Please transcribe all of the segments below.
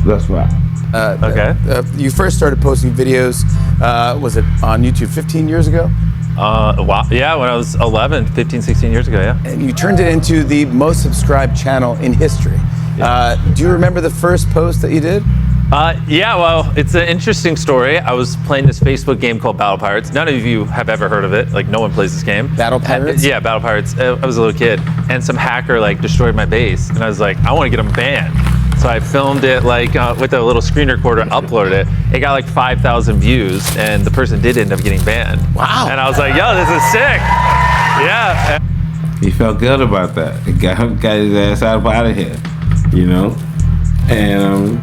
Let's rock. Okay. You first started posting videos, was it on YouTube 15 years ago? Wow. Yeah, when I was 11, 15, 16 years ago, yeah. And you turned it into the most subscribed channel in history. Yeah. Do you remember the first post that you did? Yeah, well, it's an interesting story. I was playing this Facebook game called Battle Pirates. None of you have ever heard of it. Like, no one plays this game. Battle Pirates? Yeah, Battle Pirates. I was a little kid, and some hacker like destroyed my base, and I was like, I want to get him banned. So I filmed it like with a little screen recorder, uploaded it. It got like 5,000 views, and the person did end up getting banned. Wow. And I was like, yo, this is sick. Yeah. He felt good about that. He got his ass out of here, you know? And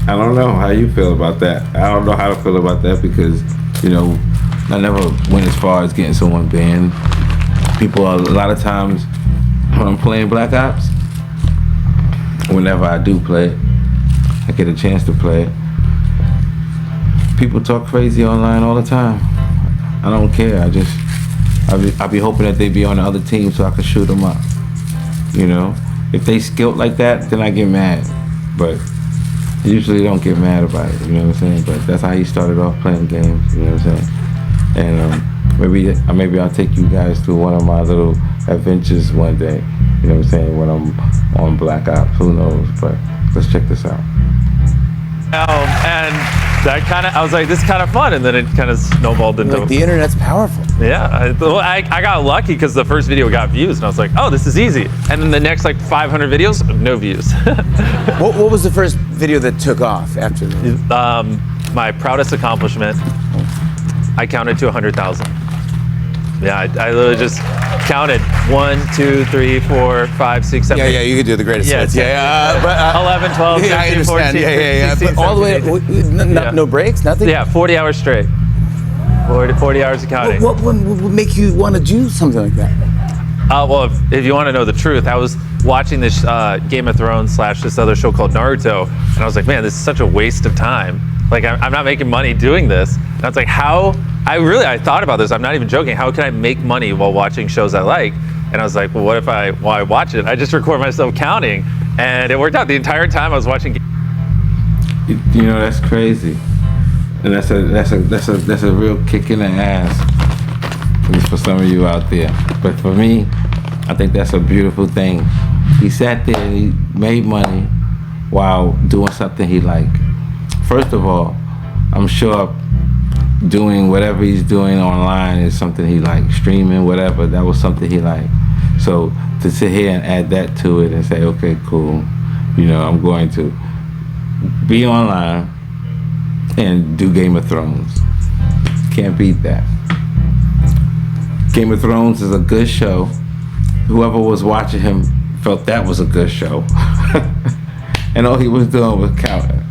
I don't know how you feel about that. I don't know how to feel about that because, you know, I never went as far as getting someone banned. People, a lot of times when I'm playing Black Ops, whenever I do play it, I get a chance to play it. People talk crazy online all the time. I don't care. I be hoping that they be on the other team so I can shoot them up. You know, if they skilled like that, then I get mad. But I usually don't get mad about it. You know what I'm saying? But that's how he started off playing games. You know what I'm saying? And maybe I'll take you guys through one of my little adventures one day. You know what I'm saying? When I'm on Black Ops, who knows? But let's check this out. And that I was like, this is kind of fun, and then it kind of snowballed into. Like, the internet's powerful. Yeah, I got lucky because the first video got views, and I was like, oh, this is easy. And then the next like 500 videos, no views. What was the first video that took off after that? My proudest accomplishment, I counted to 100,000. Yeah, I literally just counted 1, 2, 3, 4, 5, 6, 7. Yeah, you could do the greatest hits. But 11, 12, 13, 14, 15, 16, but all the way, no breaks, nothing? Yeah, 40 hours straight. 40 hours of counting. What would make you want to do something like that? Well, if you want to know the truth, I was watching this Game of Thrones / this other show called Naruto, and I was like, man, this is such a waste of time. Like, I'm not making money doing this. And I was like, how? I thought about this. I'm not even joking. How can I make money while watching shows I like? And I was like, well, what if while I watch it, I just record myself counting, and it worked out the entire time I was watching. You know, that's crazy, and that's a real kick in the ass, at least for some of you out there. But for me, I think that's a beautiful thing. He sat there and he made money while doing something he liked. First of all, I'm sure doing whatever he's doing online is something he liked. Streaming, whatever, that was something he liked. So to sit here and add that to it and say, okay, cool, you know, I'm going to be online and do Game of Thrones. Can't beat that. Game of Thrones is a good show. Whoever was watching him felt that was a good show. And all he was doing was counting.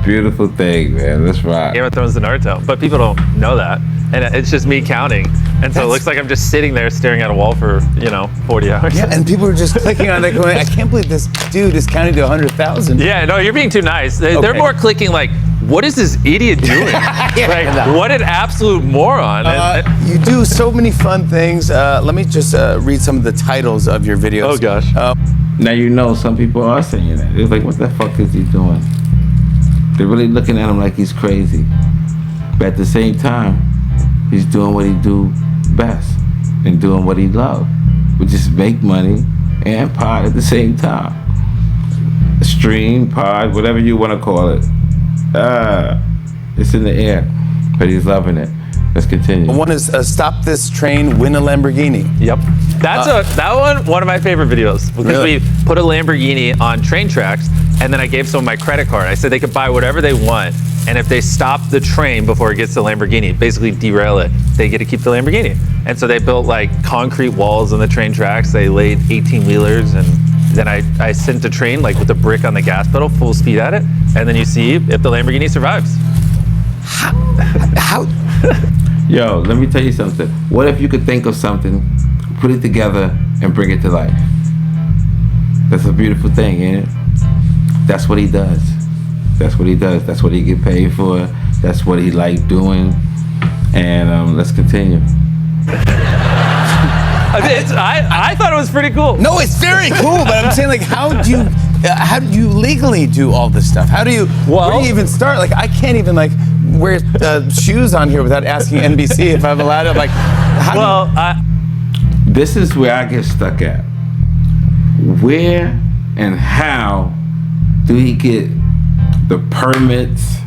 Beautiful thing, man. Let's rock. Game of Thrones and Naruto, but people don't know that, and it's just me counting, and so it looks like I'm just sitting there staring at a wall for 40 hours. Yeah, and people are just clicking on it, going, "I can't believe this dude is counting to 100,000." Yeah, no, you're being too nice. They're more clicking like, "What is this idiot doing? What an absolute moron!" You do so many fun things. Let me just read some of the titles of your videos. Oh gosh. Now you know some people are saying that. They're like, "What the fuck is he doing?" They're really looking at him like he's crazy. But at the same time, he's doing what he do best and doing what he loves, which is make money and pod at the same time. Stream, pod, whatever you want to call it. It's in the air, but he's loving it. Let's continue. One is Stop This Train, Win a Lamborghini. Yep. That's one of my favorite videos, because we put a Lamborghini on train tracks, and then I gave someone my credit card. I said they could buy whatever they want, and if they stop the train before it gets to the Lamborghini, basically derail it, they get to keep the Lamborghini. And so they built like concrete walls on the train tracks. They laid 18-wheelers, and then I sent the train like with a brick on the gas pedal, full speed at it, and then you see if the Lamborghini survives. How? Yo, let me tell you something. What if you could think of something, put it together, and bring it to life? That's a beautiful thing, ain't it? That's what he does. That's what he does. That's what he get paid for. That's what he like doing. And let's continue. I thought it was pretty cool. No, it's very cool, but I'm saying, like, how do you how do you legally do all this stuff? How do you, where do you even start? Like, I can't even like wear shoes on here without asking NBC if I'm allowed to. Like, this is where I get stuck at. Where and how do he get the permits,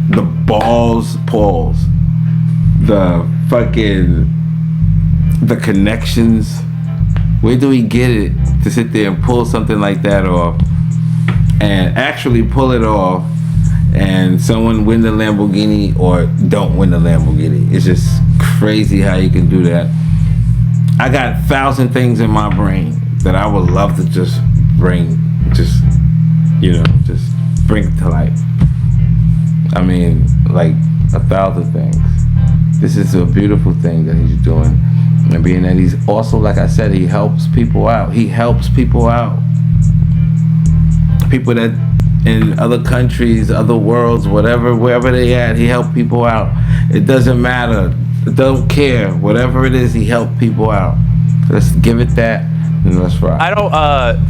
the balls, the fucking, the connections? Where do we get it to sit there and pull something like that off and actually pull it off and someone win the Lamborghini or don't win the Lamborghini? It's just crazy how you can do that. I got 1,000 things in my brain that I would love to just bring to life. I mean, like 1,000 things. This is a beautiful thing that he's doing. And being that he's also, like I said, he helps people out. He helps people out. People that in other countries, other worlds, wherever they at, he helped people out. It doesn't matter. Don't care. Whatever it is, he helped people out. Let's give it that and let's rock. I don't,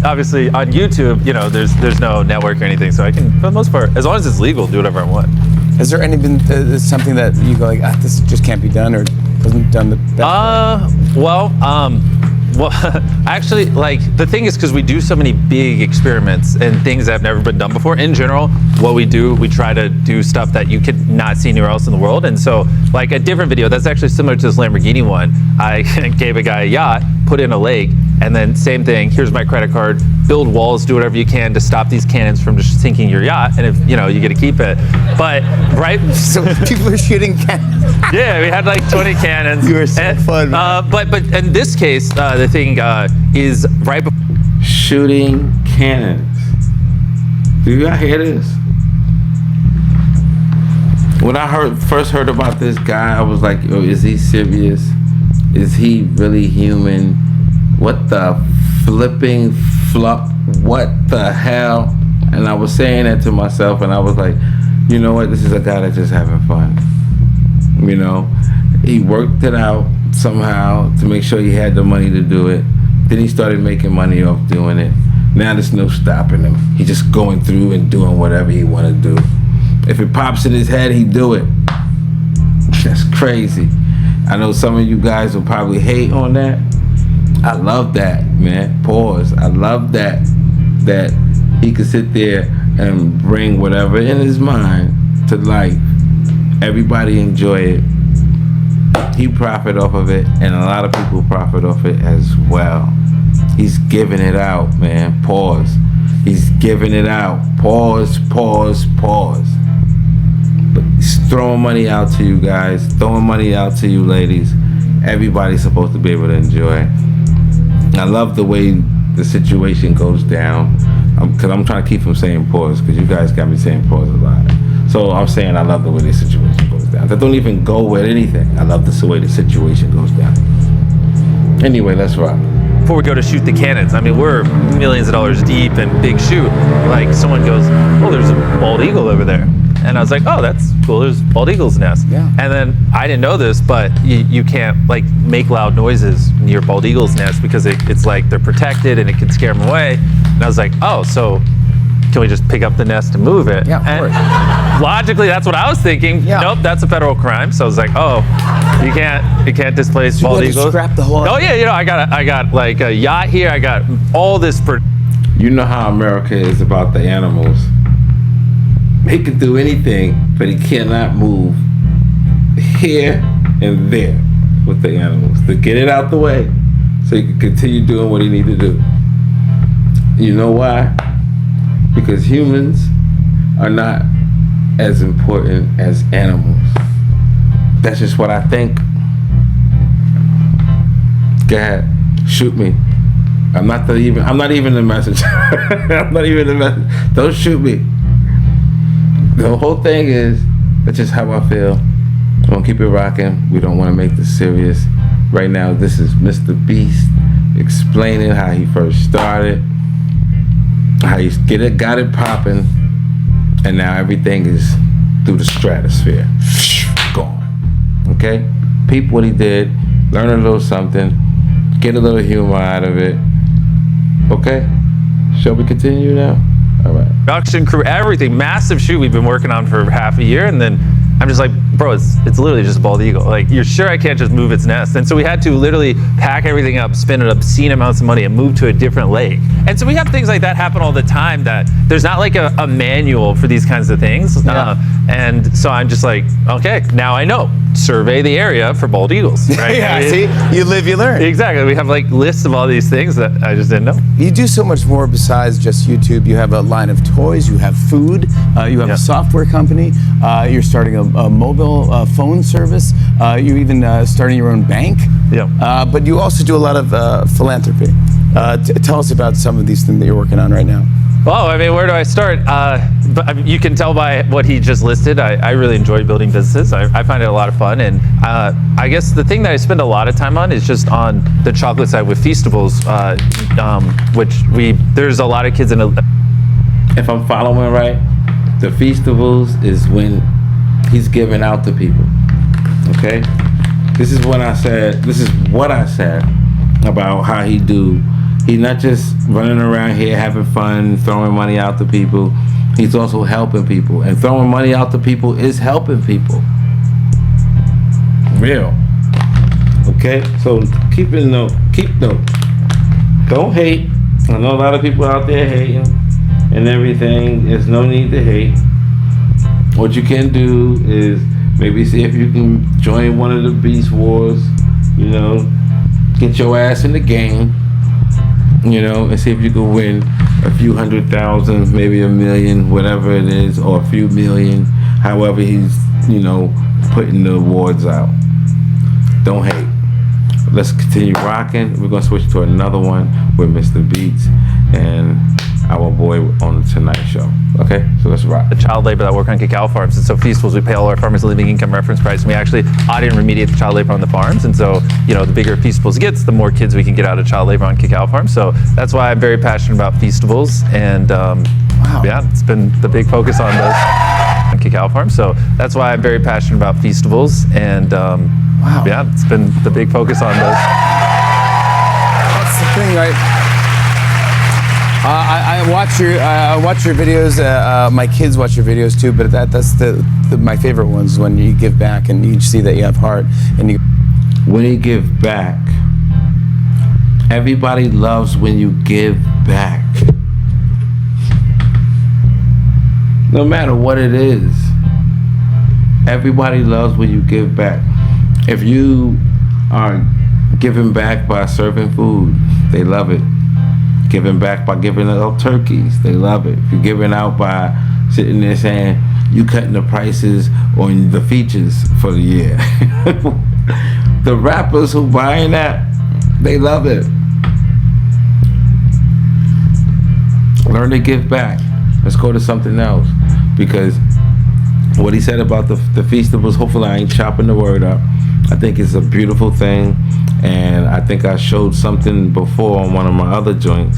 obviously on YouTube, you know, there's no network or anything, so I can, for the most part, as long as it's legal, do whatever I want. Has there been something that you go like, this just can't be done or wasn't done the best Well, actually, like, the thing is, because we do so many big experiments and things that have never been done before, in general, what we do, we try to do stuff that you could not see anywhere else in the world. And so, like, a different video, that's actually similar to this Lamborghini one. I gave a guy a yacht, put in a lake, and then same thing, here's my credit card, build walls, do whatever you can to stop these cannons from just sinking your yacht, and if, you know, you get to keep it. But, right? So people are shooting cannons. Yeah, we had like 20 cannons. You were so fun, man. But in this case, the thing is right before shooting cannons. Do you guys hear this? When I first heard about this guy, I was like, oh, is he serious? Is he really human? What the flipping flop? What the hell? And I was saying that to myself, and I was like, you know what? This is a guy that's just having fun. You know, he worked it out somehow to make sure he had the money to do it. Then he started making money off doing it. Now there's no stopping him. He's just going through and doing whatever he want to do. If it pops in his head, he do it. That's crazy. I know some of you guys will probably hate on that. I love that, man. Pause. I love that he could sit there and bring whatever in his mind to life. Everybody enjoy it. He profit off of it, and a lot of people profit off it as well. He's giving it out, man. Pause. He's giving it out. Pause, pause, pause. But he's throwing money out to you guys, throwing money out to you ladies. Everybody's supposed to be able to enjoy. I love the way the situation goes down, because I'm trying to keep from saying pause, because you guys got me saying pause a lot. So I'm saying I love the way the situation goes down. That don't even go with anything. I love the way the situation goes down. Anyway, let's rock. Before we go to shoot the cannons, I mean, we're millions of dollars deep in big shoot. Like, someone goes, oh, there's a bald eagle over there. And I was like, oh, that's cool, there's bald eagle's nest. Yeah. And then I didn't know this, but you can't like make loud noises near bald eagle's nest because it's like they're protected and it can scare them away. And I was like, oh, so can we just pick up the nest and move it? Yeah, of and course. Logically, that's what I was thinking. Yeah. Nope, that's a federal crime. So I was like, oh, you can't displace bald you had to eagles. scrap the whole. Oh yeah, you know, I got like a yacht here. I got all this. You know how America is about the animals. He can do anything, but he cannot move here and there with the animals to get it out the way so he can continue doing what he needs to do. You know why? Because humans are not as important as animals. That's just what I think. Go ahead, shoot me. I'm not even the messenger. I'm not even the messenger. Don't shoot me. The whole thing is, that's just how I feel. I'm gonna keep it rocking. We don't want to make this serious. Right now, this is Mr.Beast explaining how he first started, how he got it popping, and now everything is through the stratosphere. Gone. Okay? Peep what he did, learn a little something, get a little humor out of it. Okay? Shall we continue now? All right. Production crew, everything, massive shoot we've been working on for half a year, and then I'm just like, bro, it's literally just a bald eagle. Like, you're sure I can't just move its nest? And so we had to literally pack everything up, spend an obscene amounts of money, and move to a different lake. And so we have things like that happen all the time, that there's not like a manual for these kinds of things. Yeah. And so I'm just like, okay, now I know. Survey the area for bald eagles, right? Yeah, see, you live, you learn. Exactly. We have like lists of all these things that I just didn't know. You do so much more besides just YouTube. You have a line of toys, you have food, you have a software company, you're starting a mobile phone service, you're even starting your own bank. Yeah. But you also do a lot of philanthropy. Tell us about some of these things that you're working on right now. Well, I mean, where do I start? But you can tell by what he just listed, I really enjoy building businesses. I find it a lot of fun. And I guess the thing that I spend a lot of time on is just on the chocolate side with Feastables, which there's a lot of kids in a... If I'm following right, the Feastables is when he's giving out to people. Okay? This is what I said about how he do. He's not just running around here having fun, throwing money out to people. He's also helping people. And throwing money out to people is helping people. Real. Okay? So keep note. Don't hate. I know a lot of people out there hating and everything. There's no need to hate. What you can do is maybe see if you can join one of the Beast Wars, you know, get your ass in the game, you know, and see if you can win a few 100,000, maybe $1 million, whatever it is, or a few million, however he's, you know, putting the awards out. Don't hate. Let's continue rocking. We're gonna switch to another one with Mr.Beast and our boy on the Tonight Show. Okay, so let's rock. The child labor that work on cacao farms. And so Feastables, we pay all our farmers a living income reference price, and we actually audit and remediate the child labor on the farms. And so, you know, the bigger Feastables gets, the more kids we can get out of child labor on cacao farms. So that's why I'm very passionate about Feastables. And yeah, it's been the big focus on those on cacao farms. So that's why I'm very passionate about Feastables. And yeah, it's been the big focus on those. That's the thing, right? I watch your videos. My kids watch your videos too. But that's my favorite ones, when you give back and you see that you have heart. And when you give back, everybody loves when you give back. No matter what it is, everybody loves when you give back. If you are giving back by serving food, they love it. Giving back by giving out turkeys, they love it. If you're giving out by sitting there saying you cutting the prices on the features for the year, the rappers who buying that, they love it. Learn to give back. Let's go to something else, because what he said about the Feastables, hopefully I ain't chopping the word up. I think it's a beautiful thing, and I think I showed something before on one of my other joints,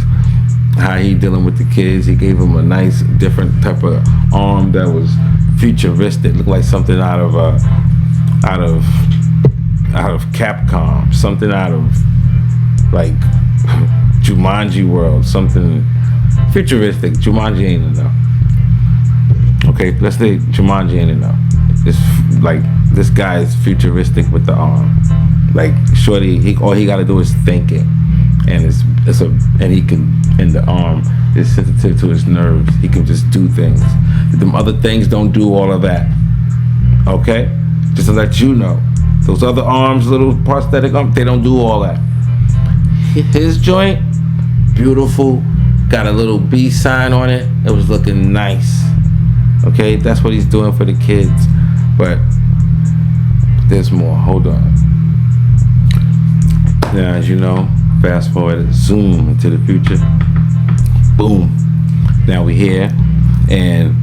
how he dealing with the kids. He gave them a nice different type of arm that was futuristic, looked like something out of Capcom, something out of like Jumanji World, something futuristic. Jumanji ain't enough. Okay, let's say Jumanji ain't enough. It's like this guy is futuristic with the arm. Like shorty, all he gotta do is think it, and and the arm is sensitive to his nerves. He can just do things. Them other things don't do all of that. Okay, just to let you know, those other arms, little prosthetic arms, they don't do all that. His joint, beautiful, got a little B sign on it. It was looking nice. Okay, that's what he's doing for the kids. But there's more. Hold on. Now, as you know, fast forward, zoom into the future. Boom. Now we're here. And,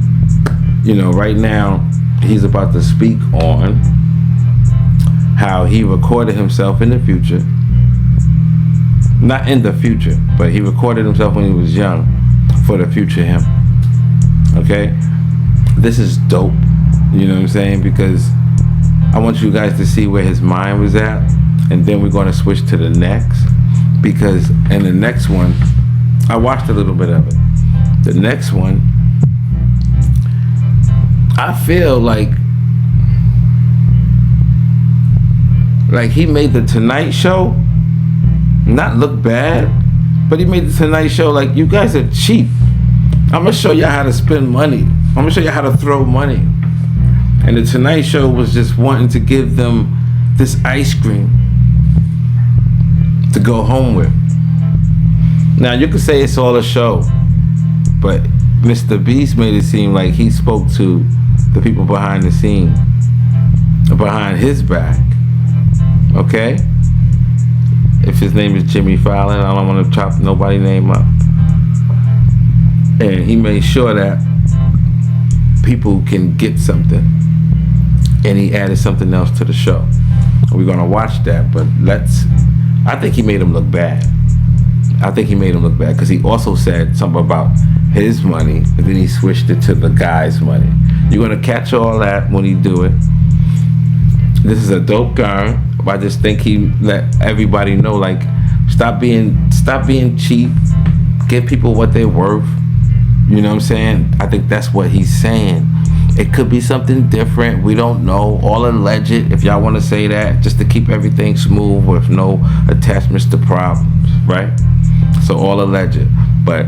you know, right now, he's about to speak on how he recorded himself in the future. Not in the future, but he recorded himself when he was young for the future him. Okay? This is dope. You know what I'm saying? Because I want you guys to see where his mind was at, and then we're going to switch to the next, because in the next one, I watched a little bit of it. The next one, I feel like he made the Tonight Show not look bad, but he made the Tonight Show like, you guys are cheap. I'm gonna show you how to spend money. I'm gonna show you how to throw money. And the Tonight Show was just wanting to give them this ice cream to go home with. Now you could say it's all a show, but Mr.Beast made it seem like he spoke to the people behind the scene, behind his back. Okay? If his name is Jimmy Fallon, I don't want to chop nobody's name up. And he made sure that people can get something. And he added something else to the show. We're gonna watch that, but I think he made him look bad. I think he made him look bad because he also said something about his money, and then he switched it to the guy's money. You're gonna catch all that when he do it. This is a dope guy. I just think he let everybody know, like, stop being cheap. Give people what they're worth. You know what I'm saying? I think that's what he's saying. It could be something different. We don't know. All alleged, if y'all want to say that, just to keep everything smooth with no attachments to problems, right? So all alleged. But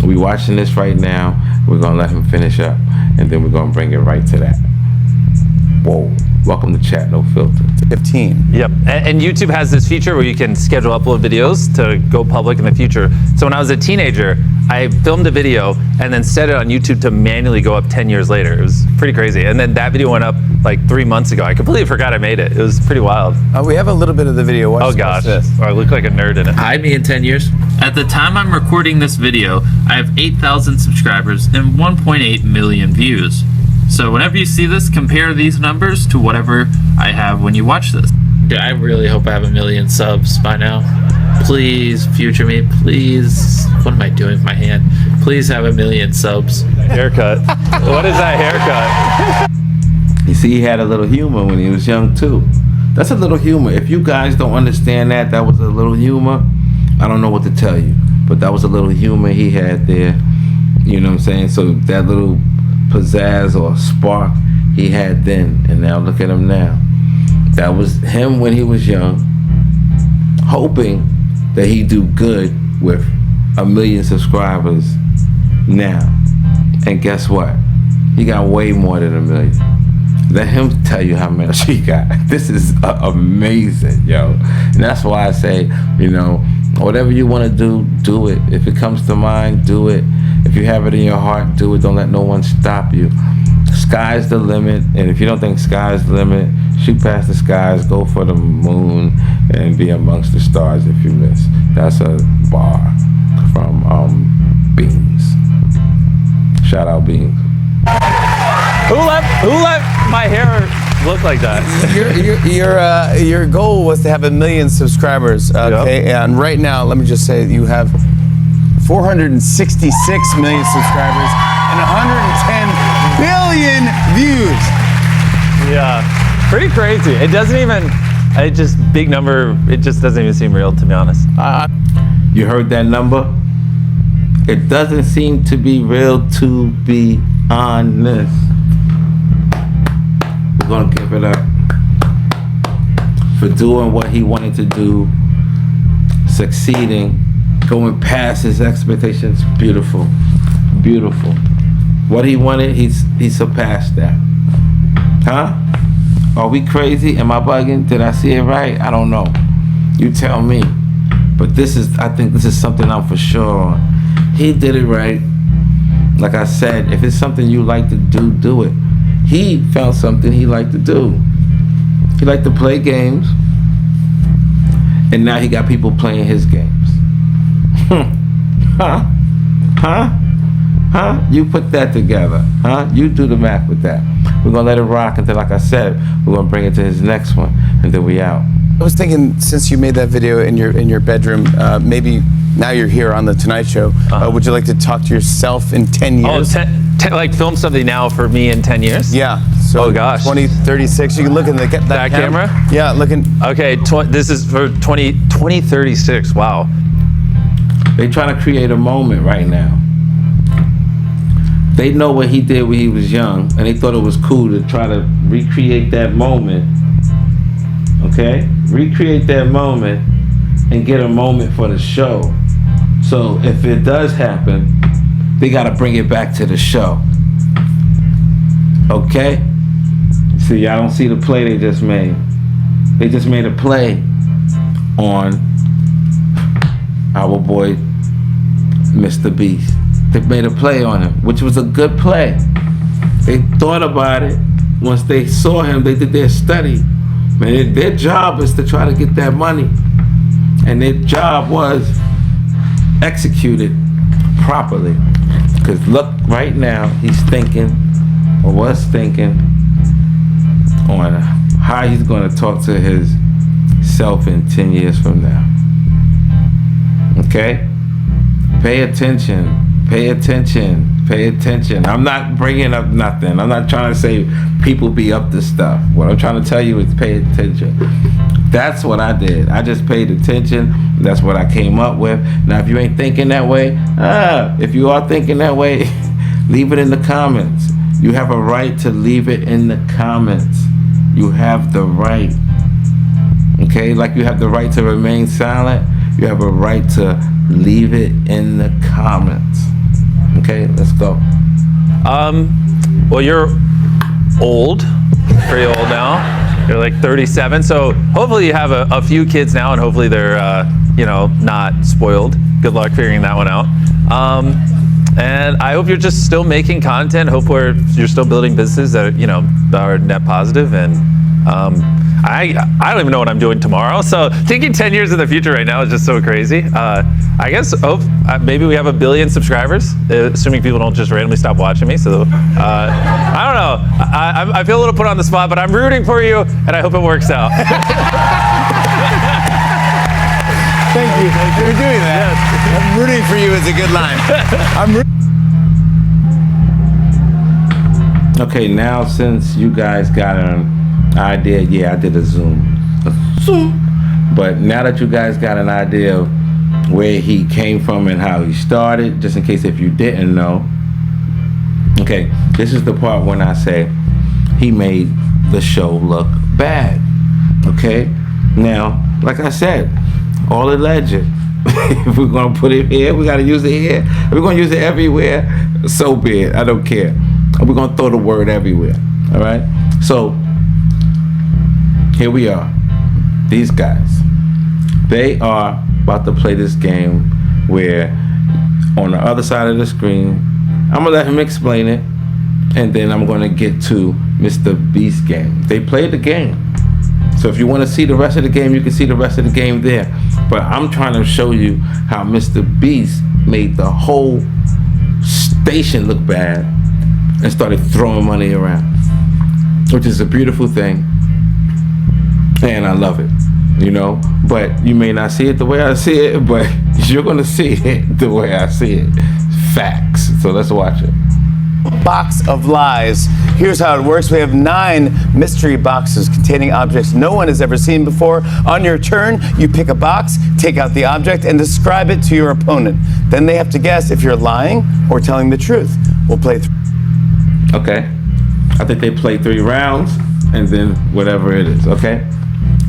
we watching this right now. We're going to let him finish up, and then we're going to bring it right to that. Whoa. Welcome to Chat No Filter. 15. Yep, and YouTube has this feature where you can schedule upload videos to go public in the future. So when I was a teenager, I filmed a video and then set it on YouTube to manually go up 10 years later. It was pretty crazy. And then that video went up like 3 months ago. I completely forgot I made it. It was pretty wild. We have a little bit of the video. Oh gosh, this. I look like a nerd in it. Hide me in 10 years. At the time I'm recording this video, I have 8,000 subscribers and 1.8 million views. So whenever you see this, compare these numbers to whatever I have when you watch this. Yeah, I really hope I have 1 million subs by now. Please, future me, please. What am I doing with my hand? Please have 1 million subs. Haircut. What is that haircut? You see, he had a little humor when he was young too. That's a little humor. If you guys don't understand that was a little humor, I don't know what to tell you. But that was a little humor he had there. You know what I'm saying? So that little pizzazz or spark he had then, and now look at him now. That was him when he was young, hoping that he'd do good with 1 million subscribers now. And guess what? He got way more than 1 million. Let him tell you how much he got. This is amazing, yo. And that's why I say, you know, whatever you want to do, do it. If it comes to mind, do it. If you have it in your heart, do it. Don't let no one stop you. Sky's the limit, and if you don't think sky's the limit, shoot past the skies, go for the moon, and be amongst the stars if you miss. That's a bar from Beans. Shout out Beans. Who let my hair look like that? Your goal was to have 1 million subscribers, okay? Yep. And right now, let me just say that you have 466 million subscribers and 110 billion views. Yeah, pretty crazy. It doesn't even, big number, it just doesn't even seem real, to be honest. You heard that number? It doesn't seem to be real, to be honest. We're gonna give it up for doing what he wanted to do, succeeding, going past his expectations. Beautiful, beautiful. What he wanted, he surpassed that. Huh? Are we crazy? Am I bugging? Did I see it right? I don't know. You tell me. But I think this is something I'm for sure on. He did it right. Like I said, if it's something you like to do, do it. He found something he liked to do. He liked to play games, and now he got people playing his games. Huh? Huh? Huh? You put that together. Huh? You do the math with that. We're gonna let it rock until, like I said, we're gonna bring it to his next one, and then we out. I was thinking, since you made that video in your bedroom, maybe now you're here on the Tonight Show. Would you like to talk to yourself in 10 years? Oh, like film something now for me in 10 years? Yeah. So oh gosh. 2036. You can look in that camera. Yeah, looking. Okay, this is for 2036. Wow. They trying to create a moment right now. They know what he did when he was young, and they thought it was cool to try to recreate that moment. Okay? Recreate that moment and get a moment for the show. So if it does happen, they got to bring it back to the show. Okay? See, y'all don't see the play they just made. They just made a play on our boy, Mr.Beast. They made a play on him, which was a good play. They thought about it. Once they saw him, they did their study. Man, their job is to try to get that money. And their job was executed properly. Because look, right now, he's thinking, or was thinking, on how he's going to talk to his self in 10 years from now. Okay? Pay attention. Pay attention. Pay attention. I'm not bringing up nothing. I'm not trying to say people be up to stuff. What I'm trying to tell you is pay attention. That's what I did. I just paid attention. That's what I came up with. Now, if you ain't thinking that way, if you are thinking that way, leave it in the comments. You have a right to leave it in the comments. You have the right. Okay? Like you have the right to remain silent, you have a right to leave it in the comments. Okay, let's go. Well, you're old, pretty old now. You're like 37, so hopefully you have a few kids now, and hopefully they're, not spoiled. Good luck figuring that one out. And I hope you're just still making content. Hope you're still building businesses that are net positive. And I don't even know what I'm doing tomorrow. So thinking 10 years in the future right now is just so crazy. I guess maybe we have 1 billion subscribers, assuming people don't just randomly stop watching me. So I don't know. I feel a little put on the spot, but I'm rooting for you, and I hope it works out. Thank you for doing that. Yes. I'm rooting for you is a good line. Okay, now since you guys got an idea, yeah, I did a Zoom. But now that you guys got an idea of where he came from and how he started, just in case if you didn't know. Okay, this is the part when I say he made the show look bad. Okay, now, like I said, all alleged. If we're gonna put it here, we gotta use it here. If we're gonna use it everywhere, so be it. I don't care. We're gonna throw the word everywhere. All right. So here we are. These guys, they are about to play this game where on the other side of the screen, I'm gonna let him explain it, and then I'm gonna get to Mr.Beast game. They played the game. So if you want to see the rest of the game, you can see the rest of the game there. But I'm trying to show you how Mr.Beast made the whole station look bad and started throwing money around, which is a beautiful thing. And I love it, But you may not see it the way I see it, but you're going to see it the way I see it. Facts. So let's watch it. Box of lies. Here's how it works. We have 9 mystery boxes containing objects no one has ever seen before. On your turn, you pick a box, take out the object, and describe it to your opponent. Then they have to guess if you're lying or telling the truth. We'll play Okay. I think they play 3 rounds, and then whatever it is, okay?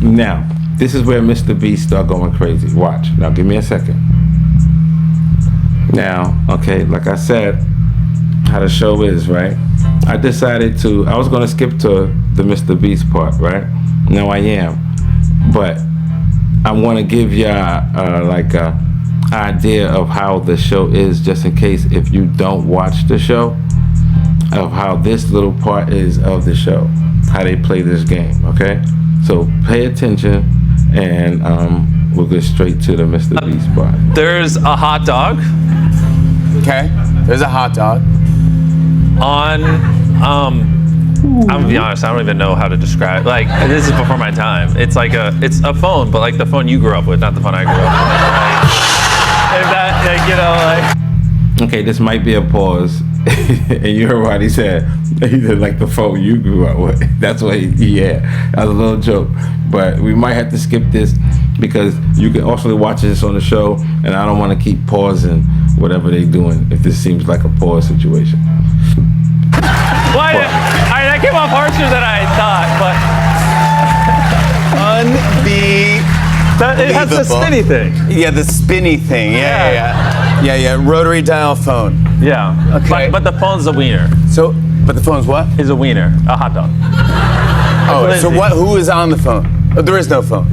Now, this is where Mr.Beast start going crazy. Watch. Now, give me a second. Now, okay, like I said, how the show is, right? I decided I was gonna skip to the Mr.Beast part, right? Now I am. But I wanna give y'all like a idea of how the show is, just in case if you don't watch the show, of how this little part is of the show, how they play this game, okay? So pay attention, and we'll get straight to the Mr.Beast part. There's a hot dog. Okay. There's a hot dog. On, I'm gonna be honest, I don't even know how to describe. Like, this is before my time. It's like it's a phone, but like the phone you grew up with, not the phone I grew up with. Like, if that, like, Okay, this might be a pause. And you heard what he said. He said, like the phone you grew up with. That's what yeah. That was a little joke. But we might have to skip this because you can also watch this on the show, and I don't want to keep pausing whatever they're doing if this seems like a pause situation. Well, that came off harsher than I thought, but it has the spinny thing. Yeah, the spinny thing. Yeah. Rotary dial phone. Yeah. Okay. But the phone's a wiener. So, but the phone's what? Is a wiener, a hot dog. Oh, so what? Who is on the phone? Oh, there is no phone.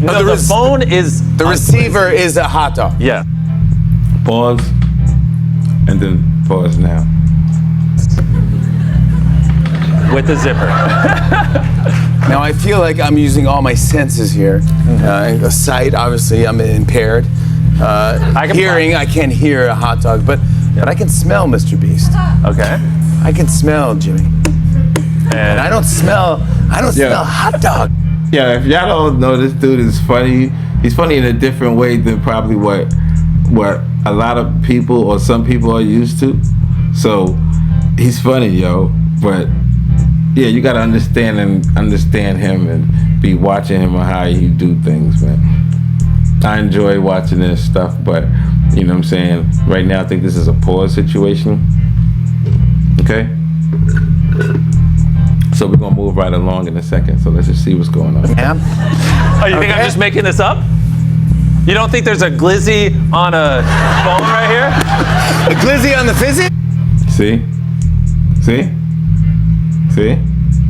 No, the phone is the receiver is a hot dog. Yeah. Pause, and then pause now. With the zipper. Now I feel like I'm using all my senses here. Sight, obviously, I'm impaired. Hearing, I can't hear a hot dog, but I can smell Mr. Beast. Okay. I can smell Jimmy. And I don't smell hot dog. Yeah, if y'all don't know, this dude is funny. He's funny in a different way than probably what a lot of people or some people are used to. So he's funny, yo. But yeah, you gotta understand him and be watching him on how he do things, man. I enjoy watching this stuff, but you know what I'm saying? Right now I think this is a pause situation. Okay? So we're gonna move right along in a second. So let's just see what's going on. Yeah. Oh, you think I'm just making this up? You don't think there's a glizzy on a phone right here? A glizzy on the fizzy? See?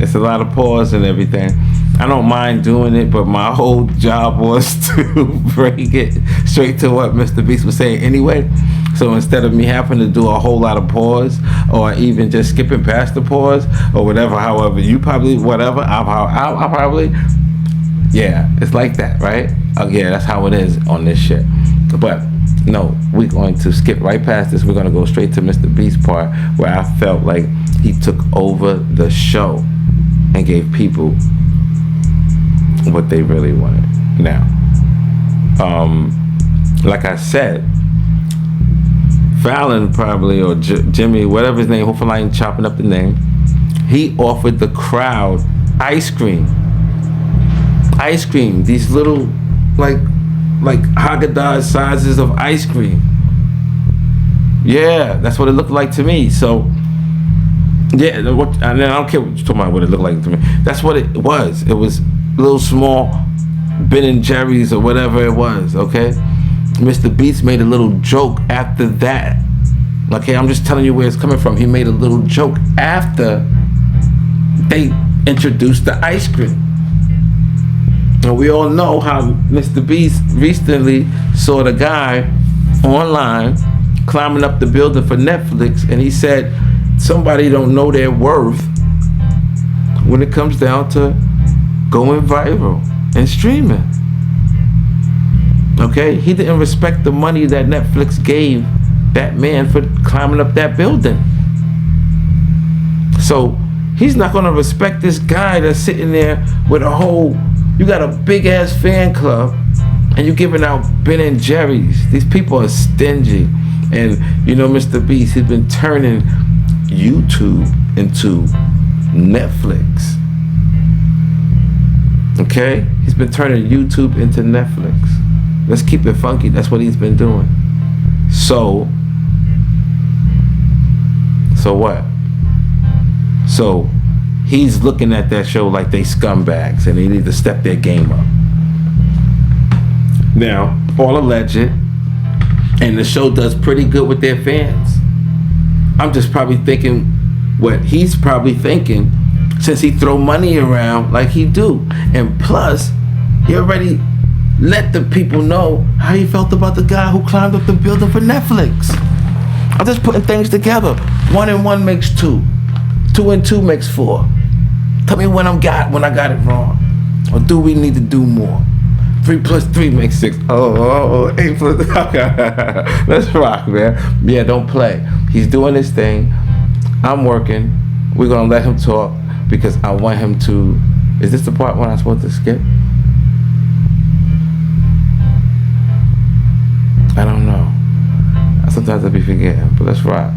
It's a lot of pause and everything. I don't mind doing it, but my whole job was to bring it straight to what Mr. Beast was saying anyway. So instead of me having to do a whole lot of pause or even just skipping past the pause or whatever, however, you probably, whatever, I'll probably, yeah, it's like that, right? Oh yeah, that's how it is on this shit. But no, we're going to skip right past this. We're going to go straight to Mr. Beast part where I felt like he took over the show and gave people what they really wanted. Now, like I said, Fallon probably, or Jimmy, whatever his name, hopefully I ain't chopping up the name, he offered the crowd ice cream. Ice cream, these little like Haagen-Dazs sizes of ice cream. Yeah, that's what it looked like to me. So yeah, and I don't care what you're talking about, what it looked like to me. That's what it was. It was little small Ben and Jerry's or whatever it was, okay? Mr. Beast made a little joke after that. Okay, I'm just telling you where it's coming from. He made a little joke after they introduced the ice cream. And we all know how Mr. Beast recently saw the guy online climbing up the building for Netflix, and he said somebody don't know their worth when it comes down to going viral and streaming. Okay, he didn't respect the money that Netflix gave that man for climbing up that building. So he's not gonna respect this guy that's sitting there with a whole, you got a big ass fan club and you're giving out Ben and Jerry's. These people are stingy. And you know, Mr. Beast, he's been turning YouTube into Netflix. Okay? He's been turning YouTube into Netflix. Let's keep it funky. That's what he's been doing. So what? So he's looking at that show like they scumbags and they need to step their game up. Now, all alleged, and the show does pretty good with their fans. I'm just probably thinking what he's probably thinking since he throw money around like he do. And plus, he already let the people know how he felt about the guy who climbed up the building for Netflix. I'm just putting things together. 1 and 1 makes 2. 2 and 2 makes 4. Tell me when I got it wrong. Or do we need to do more? 3 plus 3 makes 6. 8 plus. Let's rock, man. Yeah, don't play. He's doing his thing. I'm working. We're gonna let him talk because I want him to. Is this the part when I'm supposed to skip? I don't know. Sometimes I be forgetting, but let's rock.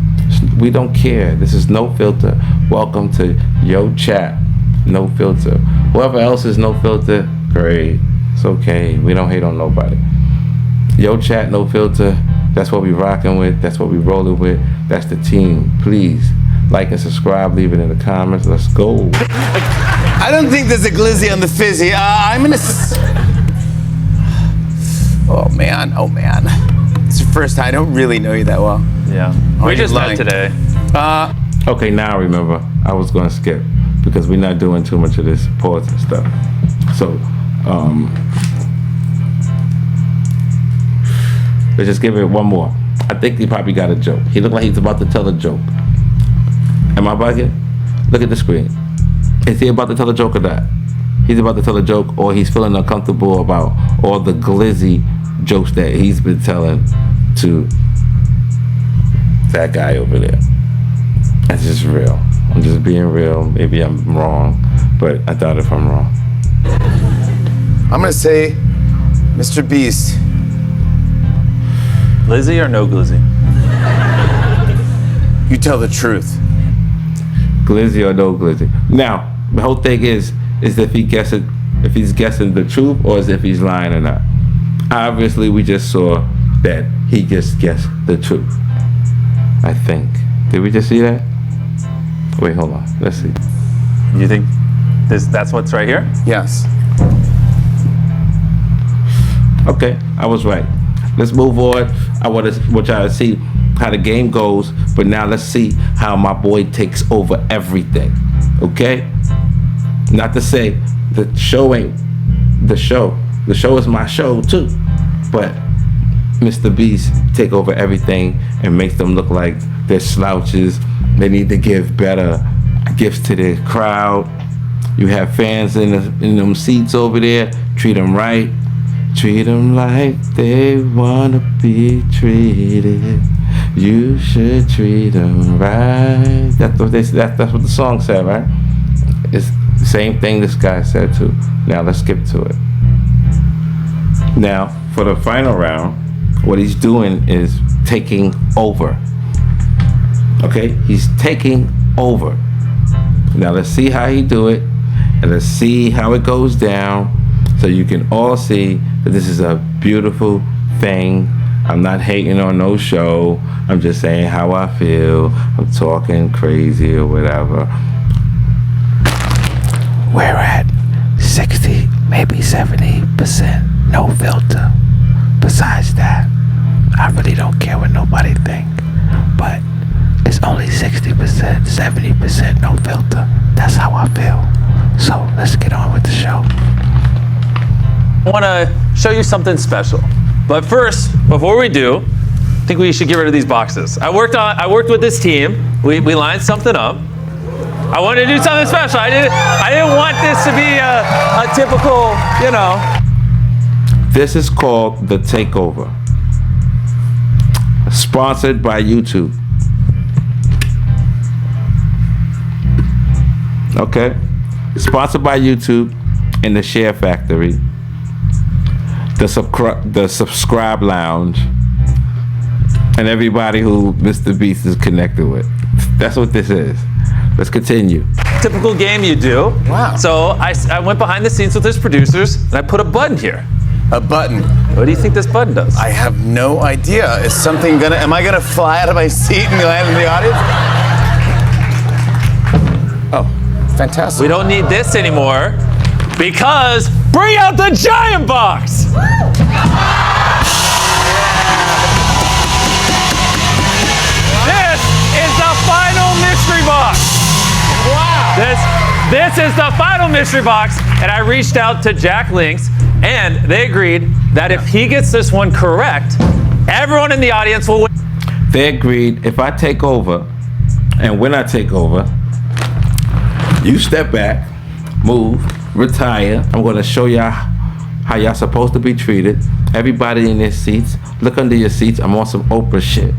We don't care. This is No Filter. Welcome to Yo Chat, No Filter. Whoever else is No Filter, great. It's okay. We don't hate on nobody. Yo Chat, No Filter. That's what we rocking with. That's what we rolling with. That's the team. Please like and subscribe. Leave it in the comments. Let's go. I don't think there's a glizzy on the fizzy. I'm gonna. Oh man. It's your first time. I don't really know you that well. Yeah. Oh, We you're just met lying. today. Okay, now I remember. I was going to skip because we're not doing too much of this pause and stuff. So, let's just give it one more. I think he probably got a joke. He looked like he's about to tell a joke. Am I bugging? Look at the screen. Is he about to tell a joke or not? He's about to tell a joke, or he's feeling uncomfortable about all the glizzy jokes that he's been telling to that guy over there. That's just real. I'm just being real. Maybe I'm wrong, but I doubt if I'm wrong. I'm gonna say, Mr. Beast. Glizzy or no glizzy? You tell the truth. Glizzy or no glizzy. Now, the whole thing is if he's guessing the truth or if he's lying or not. Obviously, we just saw that he just guessed the truth. I think. Did we just see that? Wait, hold on. Let's see. You think that's what's right here? Yes. Okay, I was right. Let's move on. I want y'all to see how the game goes, but now let's see how my boy takes over everything. Okay? Not to say the show ain't the show. The show is my show too. But Mr. Beast take over everything and makes them look like they're slouches. They need to give better gifts to their crowd. You have fans in them seats over there. Treat them right. Treat them like they wanna be treated. You should treat them right. That's what the song said, right? It's the same thing this guy said too. Now let's skip to it. Now for the final round, what he's doing is taking over. Okay, he's taking over. Now let's see how he do it, and let's see how it goes down, so you can all see that this is a beautiful thing. I'm not hating on no show. I'm just saying how I feel. I'm talking crazy or whatever. We're at 60, maybe 70% no filter. Besides that, I really don't care what nobody think. But it's only 60%, 70% no filter. That's how I feel. So let's get on with the show. I want to show you something special. But first, before we do, I think we should get rid of these boxes. I worked with this team. We lined something up. I wanted to do something special. I didn't want this to be a typical, This is called The Takeover. Sponsored by YouTube. Okay? Sponsored by YouTube and the Share Factory. The Subscribe Lounge. And everybody who Mr. Beast is connected with. That's what this is. Let's continue. typical game you do. Wow. So I went behind the scenes with his producers and I put a button here. A button. What do you think this button does? I have no idea. Am I gonna fly out of my seat and land in the audience? Oh, fantastic. We don't need this anymore because bring out the giant box! This is the final mystery box. Wow. This is the final mystery box, and I reached out to Jack Links, and they agreed that if he gets this one correct, everyone in the audience will win. They agreed if I take over, and when I take over, you step back, move, retire. I'm gonna show y'all how y'all supposed to be treated. Everybody in their seats, look under your seats. I'm on some Oprah shit.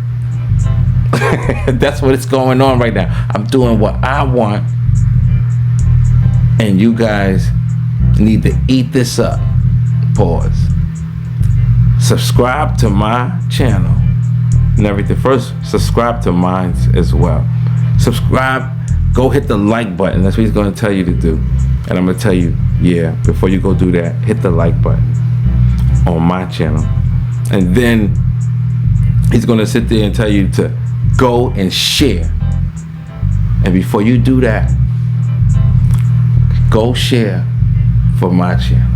That's what is going on right now. I'm doing what I want, and you guys need to eat this up. Pause. Subscribe to my channel and everything. First, subscribe to mine as well. Subscribe, go hit the like button. That's what he's going to tell you to do. And I'm going to tell you, yeah, before you go do that, hit the like button on my channel. And then he's going to sit there and tell you to go and share. And before you do that, go share for my channel.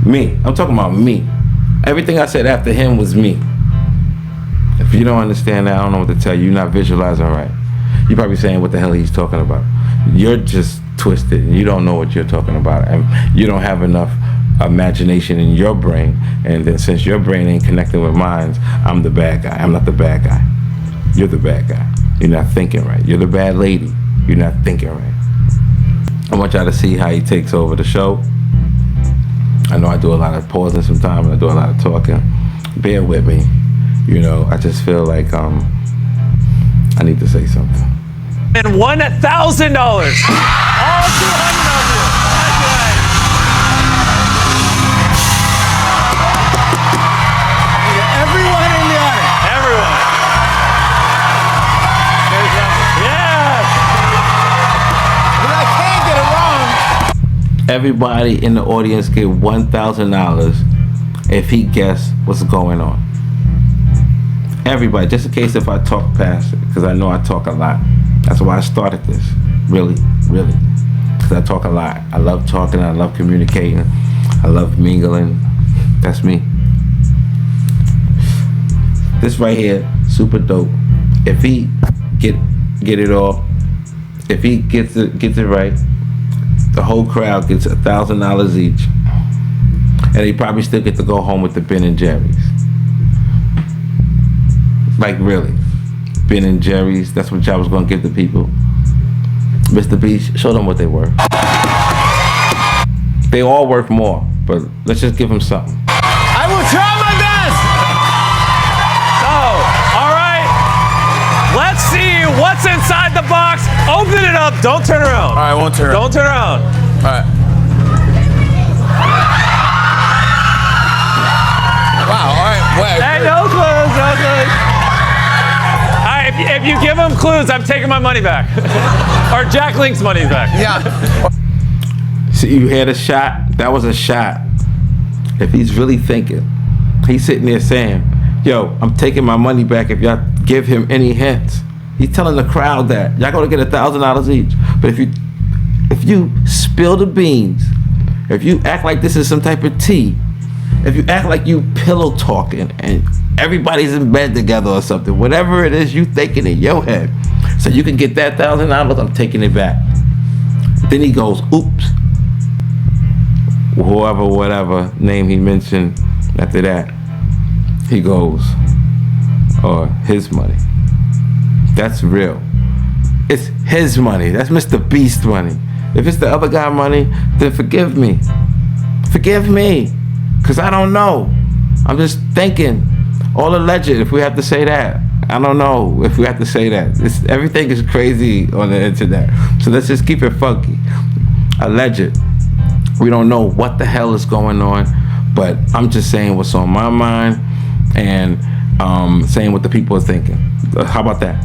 Me, I'm talking about me. Everything I said after him was me. If you don't understand that, I don't know what to tell you. You're not visualizing right. You're probably saying what the hell he's talking about. You're just twisted and you don't know what you're talking about. And you don't have enough imagination in your brain. And then since your brain ain't connecting with mine, I'm the bad guy. I'm not the bad guy. You're the bad guy. You're not thinking right. You're the bad lady. You're not thinking right. I want y'all to see how he takes over the show. I know I do a lot of pausing sometimes and I do a lot of talking. Bear with me. You know, I just feel like I need to say something. And $1,000. All 200 of you. That's right. Everyone in the audience. Everyone. Yes. But I can't get it wrong. Everybody in the audience get $1,000 if he guess what's going on. Everybody, just in case if I talk past it, because I know I talk a lot. That's why I started this, really, because I talk a lot. I love talking, I love communicating, I love mingling. That's me. This right here, super dope. If he get it all, if he gets it right, the whole crowd gets $1,000 each, and they probably still get to go home with the Ben and Jerry's. Like really, Ben and Jerry's. That's what y'all was gonna give the people. Mr.Beast, show them what they worth. They all worth more, but let's just give them something. I will try my best. So, all right. Let's see what's inside the box. Open it up. Don't turn around. All right, I won't turn around. Don't turn around. All right. Wow, all right. Wait, Hey, no clues, no clues. All right, if you give them clues, I'm taking my money back. Or Jack Link's money back. yeah. See, you had a shot. That was a shot. If he's really thinking, he's sitting there saying, yo, I'm taking my money back if y'all give him any hints. He's telling the crowd that y'all gonna get $1,000 each. But if you spill the beans, if you act like this is some type of tea, if you act like you pillow talking and everybody's in bed together or something, whatever it is you thinking in your head, so you can get that $1,000, I'm taking it back. Then he goes, oops. Whoever, whatever name he mentioned after that, he goes, or his money. That's real. It's his money. That's Mr.Beast money. If it's the other guy money, then forgive me. Forgive me. Because I don't know. I'm just thinking. All alleged, if we have to say that. I don't know if we have to say that. Everything is crazy on the internet. So let's just keep it funky. Alleged. We don't know what the hell is going on, but I'm just saying what's on my mind and saying what the people are thinking. How about that?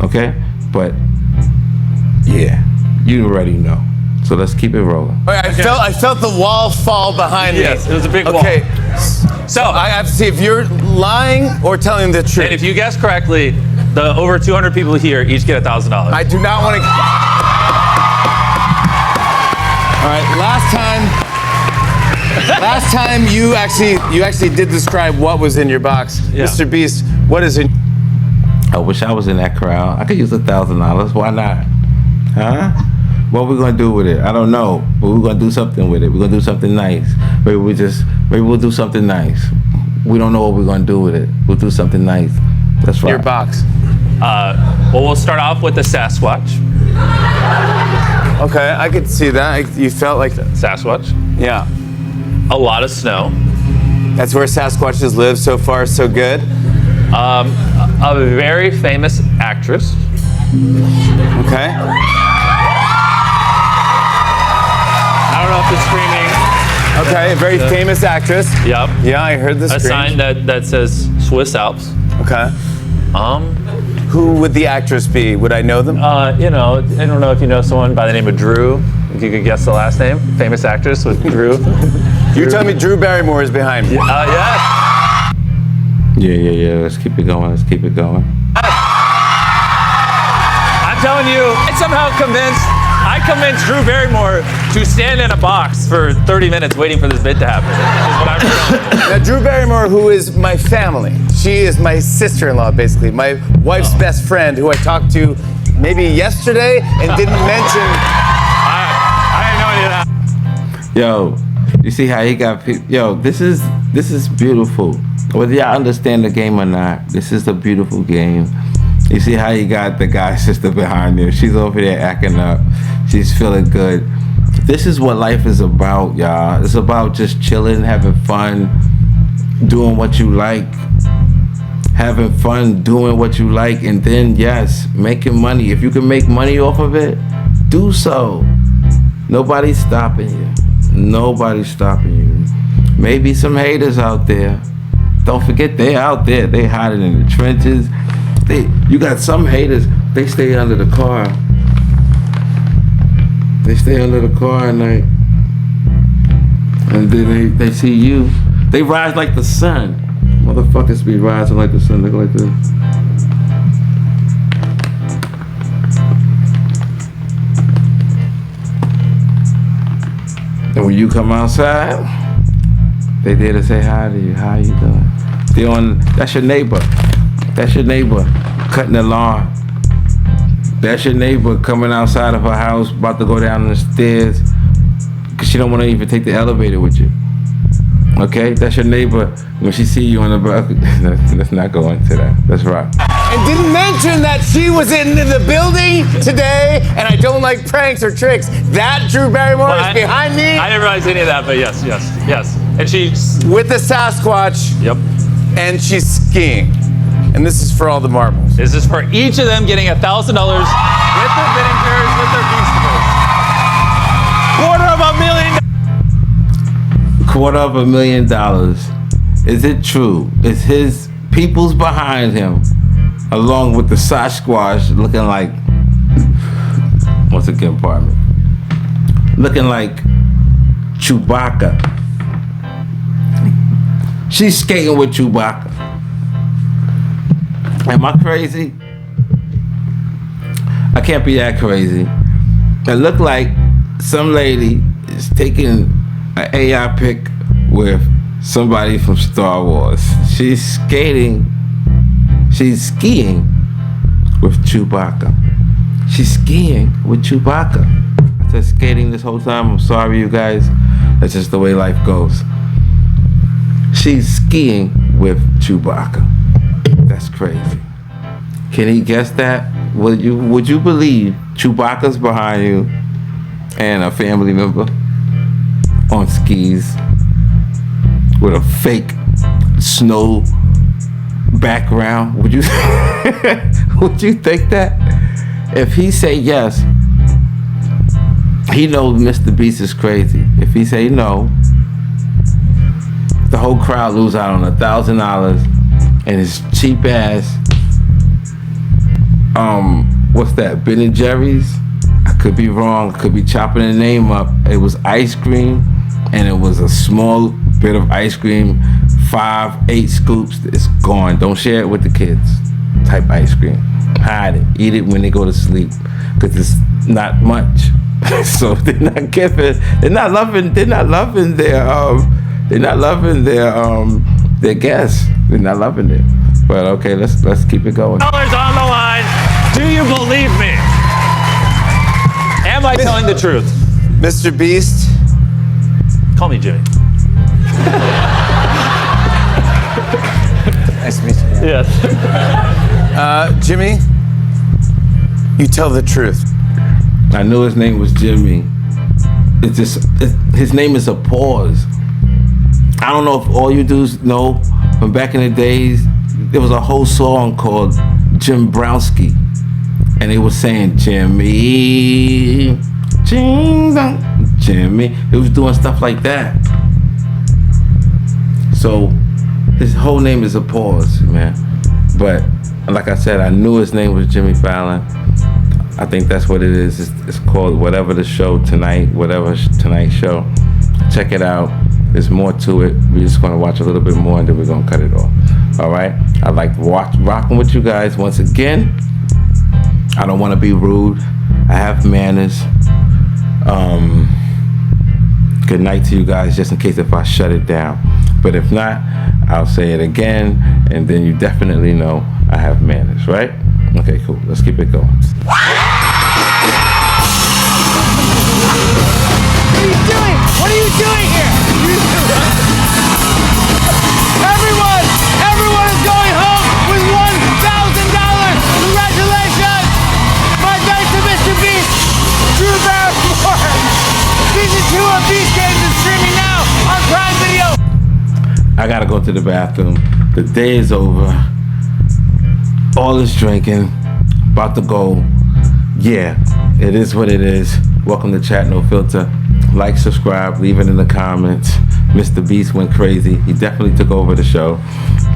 Okay? But yeah, you already know. So let's keep it rolling. All right, I felt the wall fall behind me. Yes, it was a big wall. Okay. So I have to see if you're lying or telling the truth. and if you guess correctly, the over 200 people here each get $1,000. I do not want to. All right, last time you actually did describe what was in your box. Yeah. Mr.Beast, what is in? I wish I was in that crowd. I could use $1,000. Why not? Huh? What we gonna do with it? I don't know. But we're gonna do something with it. We're gonna do something nice. Maybe we'll do something nice. We don't know what we're gonna do with it. We'll do something nice. That's right. Your box. Well, we'll start off with the Sasquatch. Okay, I could see that. You felt like Sasquatch. yeah. A lot of snow. That's where Sasquatches live. So far, so good. A very famous actress. Okay. I don't know if the screaming Okay, a very famous actress. Yep. Yeah, I heard this. A sign that says Swiss Alps. Okay. Who would the actress be? Would I know them? You know, I don't know if you know someone by the name of Drew. If you could guess the last name, famous actress with Drew. You're telling me Drew Barrymore is behind me? Yes. Yeah. Let's keep it going. I'm telling you, I convinced Drew Barrymore to stand in a box for 30 minutes waiting for this bit to happen. Is what I'm telling you. Now, Drew Barrymore, who is my family, she is my sister-in-law, basically, my wife's best friend, who I talked to maybe yesterday and didn't mention. I had no idea. Yo, you see how he got people? Yo, this is beautiful. Whether y'all understand the game or not, this is a beautiful game. You see how you got the guy's sister behind you. She's over there acting up. She's feeling good. This is what life is about, y'all. It's about just chilling, having fun, doing what you like, having fun, doing what you like, and then, yes, making money. If you can make money off of it, do so. Nobody's stopping you. Nobody's stopping you. Maybe some haters out there. Don't forget, they're out there. They hiding in the trenches. You got some haters, they stay under the car. They stay under the car at night. And then they see you. They rise like the sun. Motherfuckers be rising like the sun. Look like this. And when you come outside, they there to say hi to you. How you doing? That's your neighbor. That's your neighbor cutting the lawn. That's your neighbor coming outside of her house, about to go down the stairs, because she don't want to even take the elevator with you. Okay? That's your neighbor when she see you on the balcony. Let's not go into that. That's right. And didn't mention that she was in the building today, and I don't like pranks or tricks. That Drew Barrymore is behind me. I didn't realize any of that, but yes. And she's with the Sasquatch. Yep. And she's skiing. And this is for all the marbles. This is for each of them getting $1,000 with their bidding pairs, with their Beastables. $250,000. Is it true? Is his people's behind him, along with the Sasquatch looking like, once again, pardon me, looking like Chewbacca. She's skating with Chewbacca. Am I crazy? I can't be that crazy. It looked like some lady is taking an AI pic with somebody from Star Wars. She's skiing with Chewbacca. She's skiing with Chewbacca. I said skating this whole time. I'm sorry, you guys. That's just the way life goes. She's skiing with Chewbacca. That's crazy. Can he guess that? Would you believe Chewbacca's behind you and a family member on skis with a fake snow background? Would you would you think that? If he say yes, he knows Mr.Beast is crazy. If he say no, the whole crowd lose out on $1,000 and his cheap ass what's that, Ben & Jerry's? I could be wrong, could be chopping the name up. It was ice cream, and it was a small bit of ice cream, 5-8 scoops. It's gone. Don't share it with the kids. Type ice cream. Hide it. Eat it when they go to sleep, because it's not much. So they're not giving. They're not loving their guests. They're not loving it. But okay, let's keep it going. Dollars on the line. Do you believe me? Am I telling the truth? Mr. Beast. Call me Jimmy. Nice to meet you. Yes. Jimmy, you tell the truth. I knew his name was Jimmy. His name is a pause. I don't know if all you dudes know, but back in the days, there was a whole song called Jim Brownski. And they were saying, Jimmy, Jimmy. It was doing stuff like that. So his whole name is a pause, man. But like I said, I knew his name was Jimmy Fallon. I think that's what it is. It's called whatever the show tonight, whatever tonight's show. Check it out. There's more to it. We're just gonna watch a little bit more and then we're gonna cut it off. All right. I like rocking with you guys once again. I don't want to be rude. I have manners. Good night to you guys, just in case if I shut it down. But if not, I'll say it again, and then you definitely know I have manners, right? Okay, cool. Let's keep it going. What are you doing? What are you doing here? Everyone is going home with $1,000. Congratulations! My thanks to Mr.Beast, Drew Barrymore. Season 2 of Beast Games is streaming now on Prime Video. I gotta go to the bathroom. The day is over. All this drinking. About to go. Yeah, it is what it is. Welcome to Chat No Filter. Like, subscribe, leave it in the comments. Mr.Beast went crazy. He definitely took over the show.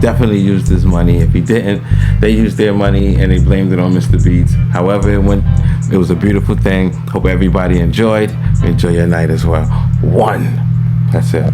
Definitely used his money. If he didn't, they used their money and they blamed it on Mr.Beast. However it went, it was a beautiful thing. Hope everybody enjoyed. Enjoy your night as well. One. That's it.